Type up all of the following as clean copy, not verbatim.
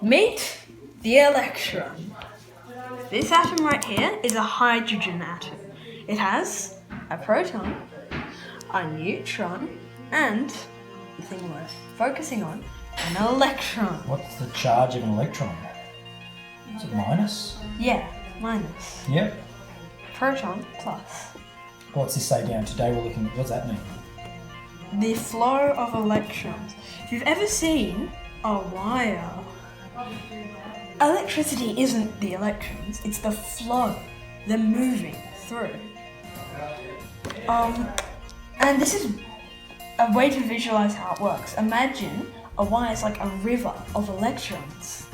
Meet the electron. This atom right here is a hydrogen atom. It has a proton, a neutron, and the thing we're focusing on, an electron. What's the charge of an electron? Is it minus? Yeah, minus. Yep. Proton plus. What's this say down? Today we're looking at, what's that mean? The flow of electrons. If you've ever seen a wire, electricity isn't the electrons, it's the flow. They're moving through. And this is a way to visualize how it works. Imagine a wire is like a river of electrons.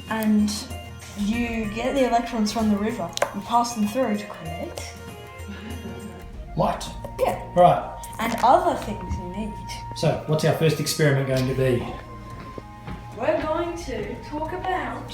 And you get the electrons from the river, you pass them through to create Light. Yeah. Right. And other things you need. So, what's our first experiment going to be? We're going to talk about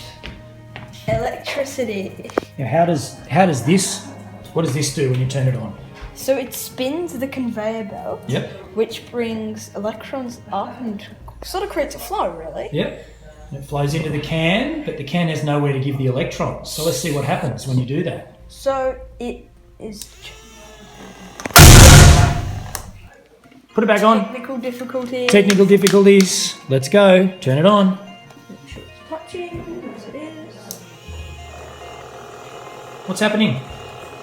electricity. Now, how does this, what does this do when you turn it on? So it spins the conveyor belt, Yep. which brings electrons up and sort of creates a flow, really. Yep. And it flows into the can, but the can has nowhere to give the electrons. So let's see what happens when you do that. So it is Put it back on. technical difficulties. Technical difficulties. Let's go. Turn it on. Make sure it's touching, as it is. What's happening?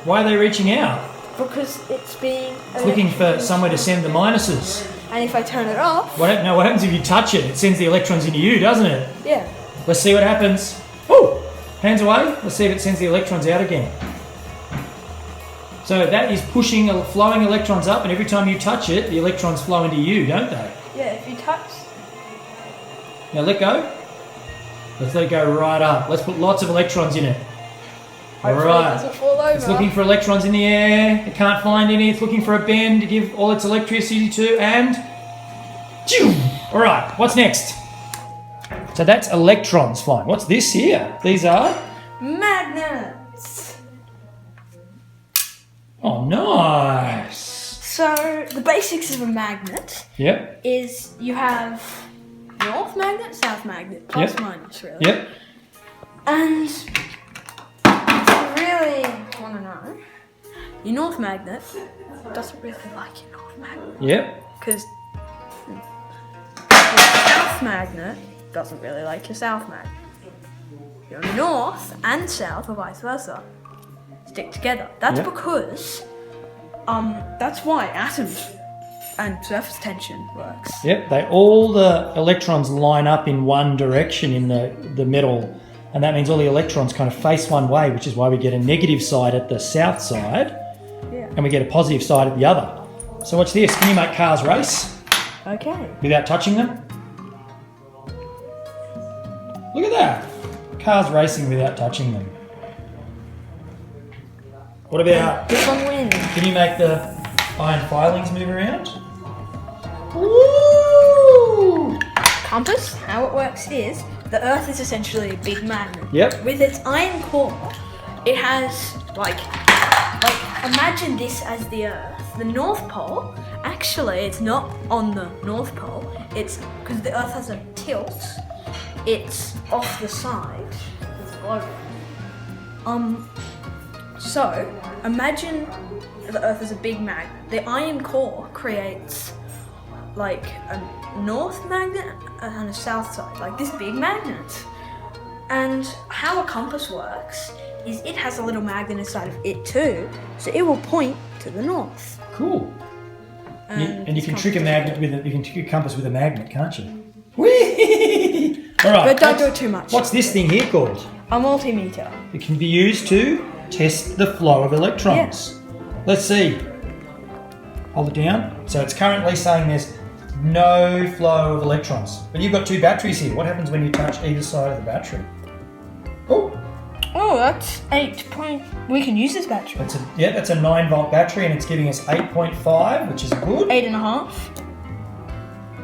Why are they reaching out? Because it's being It's looking for somewhere to send the minuses. And if I turn it off, What happens if you touch it? It sends the electrons into you, doesn't it? yeah. Let's see what happens. Oh, hands away. Let's see if it sends the electrons out again. So that is pushing, flowing electrons up, and every time you touch it, the electrons flow into you, don't they? Yeah, if you touch. Now let go. Let's let it go right up. Let's put lots of electrons in it. Hopefully Alright. it doesn't fall over. It's looking for electrons in the air. It can't find any. It's looking for a bend to give all its electricity to, and... Alright, what's next? So that's electrons flying. What's this here? These are... Magnets. Oh, nice. So the basics of a magnet Yep, is you have north magnet, south magnet, plus Yep. minus really. yep. And if you really want to know, your north magnet doesn't really like your north magnet Yep. because your south magnet doesn't really like your south magnet. Your north and south, or vice versa, stick together. That's Yep. because that's why atoms and surface tension works. Yep, all the electrons line up in one direction in the metal, and that means all the electrons kind of face one way, which is why we get a negative side at the south side, Yeah. and we get a positive side at the other. So watch this. Can you make cars race Okay. without touching them? Look at that. Cars racing without touching them. What about, This one wins. can you make the iron filings move around? Woo! Compass, how it works is, the Earth is essentially a big magnet. Yep. With its iron core, it has, like imagine this as the Earth. The North Pole, actually, it's not on the North Pole. It's, because the Earth has a tilt, it's off the side. It's global. So, imagine the Earth as a big magnet. The iron core creates like a north magnet and a south side, like this big magnet. And how a compass works is it has a little magnet inside of it too, so it will point to the north. Cool. And you it's can trick a complicated. magnet with you can trick a compass with a magnet, can't you? Whee! All right. But don't do it too much. What's this thing here called? A multimeter. It can be used to test the flow of electrons. Let's see. Hold it down. So it's currently saying there's no flow of electrons. But you've got two batteries here. What happens when you touch either side of the battery? Oh, Oh, that's 8 point. We can use this battery. that's a 9-volt battery, and it's giving us 8.5, which is good. 8.5.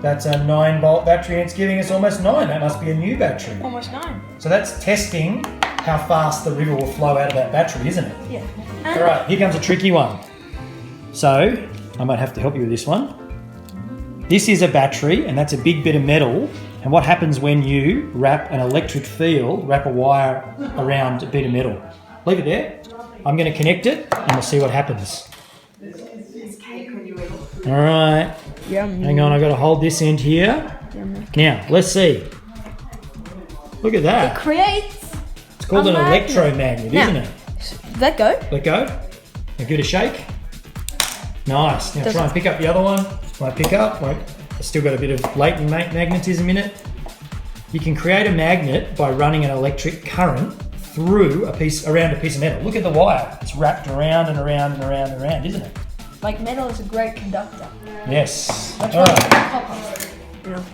That's a 9-volt battery, and it's giving us almost 9. That must be a new battery. Almost 9. So that's testing how fast the river will flow out of that battery, isn't it? Yeah. All right, here comes a tricky one. So, I might have to help you with this one. This is a battery, and that's a big bit of metal, And what happens when you wrap an electric field, wrap a wire around a bit of metal? Leave it there. I'm going to connect it and we'll see what happens. All right. Yum. Hang on, I've got to hold this end here. Yum. Now, let's see. Look at It that. creates. It's called a an magnet. electromagnet, Now, isn't it? Let go. Let go. Now give it a shake. Nice. Now try and pick up the other one. Might pick up. Wait. It's still got a bit of latent magnetism in it. You can create a magnet by running an electric current through around a piece of metal. Look at the wire. It's wrapped around and around and around and around, isn't it? Like metal is a great conductor. Yes. That's All why right. it's copper. You know.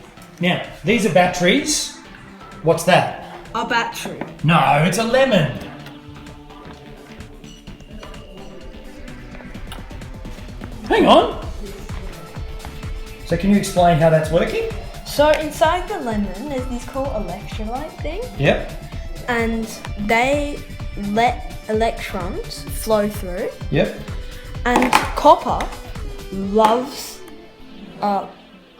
Now, these are batteries. What's that? A battery. No, it's a lemon. Hang on. So can you explain how that's working? So inside the lemon, there's these cool electrolyte thing, Yep. and they let electrons flow through. Yep. And copper loves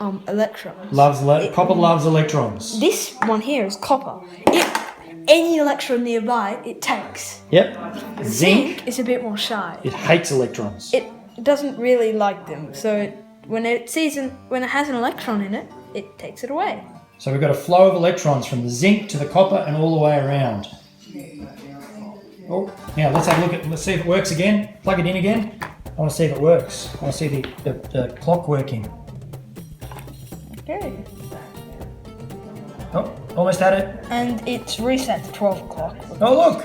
electrons. Copper loves electrons. This one here is copper. If any electron nearby, it takes. Yep. Zinc, is a bit more shy. it hates electrons. It doesn't really like them, so when it has an electron in it, it takes it away. So we've got a flow of electrons from the zinc to the copper and all the way around. Oh, now let's have a look at. Let's see if it works again. Plug it in again. I want to see if it works. I want to see the clock working. Okay. Oh, almost had it. And it's reset to 12 o'clock. Oh look.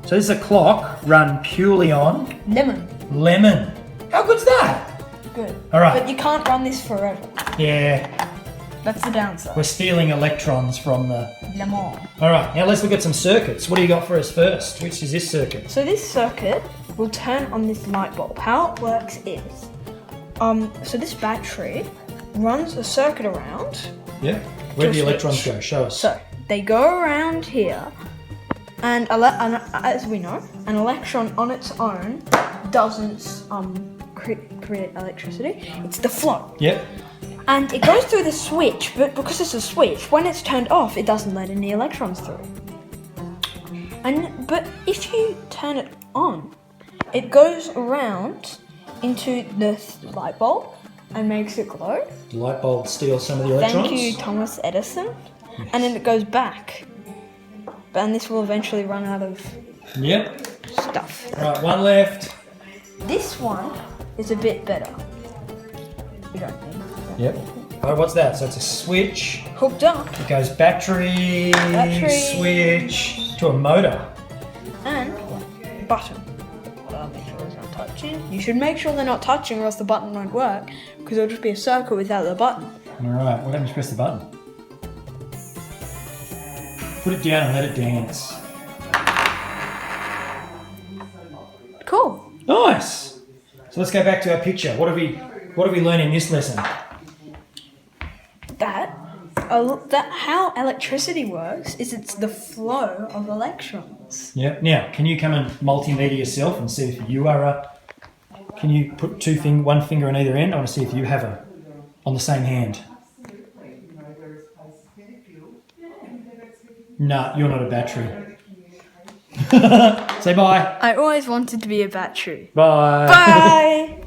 So this is a clock run purely on Lemon. lemon. How good's that? Good. All right. But you can't run this forever. Yeah, That's the downside. we're stealing electrons from the. Lemon. All right, now let's look at some circuits. What do you got for us first? Which is this circuit? So this circuit will turn on this light bulb. How it works is, so this battery runs a circuit around. Yeah. Where do the To a electrons switch. go? Show us. So they go around here, and as we know, an electron on its own doesn't create electricity. It's the flow. Yep. And it goes through the switch, but because it's a switch, when it's turned off, it doesn't let any electrons through. But if you turn it on, it goes around into the light bulb and makes it glow. The light bulb steals some of the electrons. Thank you, Thomas Edison. And then it goes back. And this will eventually run out of Yep. stuff. Right, one left. This one is a bit better. You don't think? Yep. All right, what's that? So it's a switch. Hooked up. It goes battery, switch to a motor. And button. Make sure it's not touching. You should make sure they're not touching or else the button won't work, because it'll just be a circle without the button. All right, what happens? Press the button. Put it down and let it dance. Cool. Nice. So let's go back to our picture. What have we learned in this lesson? That how electricity works is it's the flow of electrons. Yep. Now, can you come and multimedia yourself and see if you are a? Can you put one finger on either end? I want to see if you have a on the same hand. No, you're not a battery. Say bye. I always wanted to be a battery. Bye. Bye!